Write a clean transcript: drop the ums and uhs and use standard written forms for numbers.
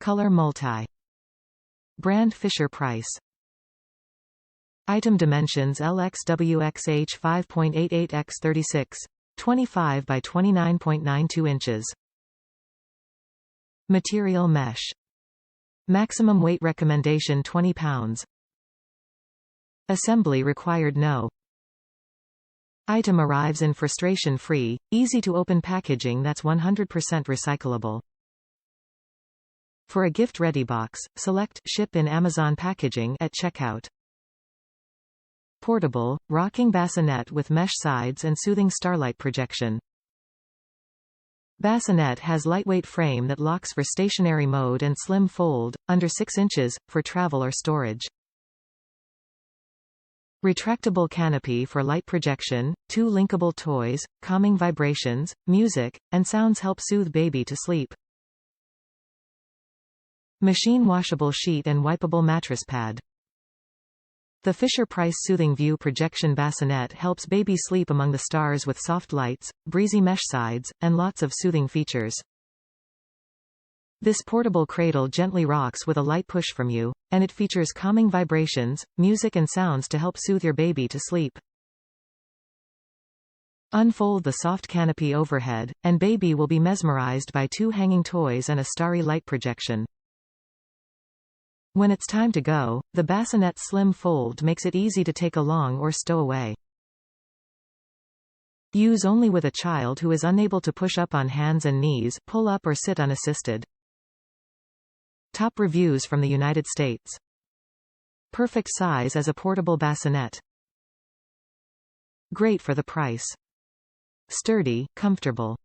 ColorMulti. Brand Fisher-Price. Item Dimensions LxWxH5.88 x 36, 25 by 29.92 inches. MaterialMesh. Maximum weight recommendation 20 pounds. Assembly RequiredNo. Item arrives in frustration-free, easy-to-open packaging that's 100% recyclable. For a gift-ready box, select Ship in Amazon Packaging at checkout. Portable, rocking bassinet with mesh sides and soothing starlight projection. Bassinet has lightweight frame that locks for stationary mode and slim fold, under 6 inches, for travel or storage. Retractable canopy for light projection, 2 linkable toys, calming vibrations, music, and sounds help soothe baby to sleep. Machine-washable sheet and wipeable mattress pad. The Fisher-Price Soothing View Projection Bassinet helps baby sleep among the stars with soft lights, breezy mesh sides, and lots of soothing features. This portable cradle gently rocks with a light push from you, and it features calming vibrations, music and sounds to help soothe your baby to sleep. Unfold the soft canopy overhead, and baby will be mesmerized by 2 hanging toys and a starry light projection. When it's time to go, the bassinet slim fold makes it easy to take along or stow away. Use only with a child who is unable to push up on hands and knees, pull up or sit unassisted. Top reviews from the United States. Perfect size as a portable bassinet. Great for the price. Sturdy, comfortable.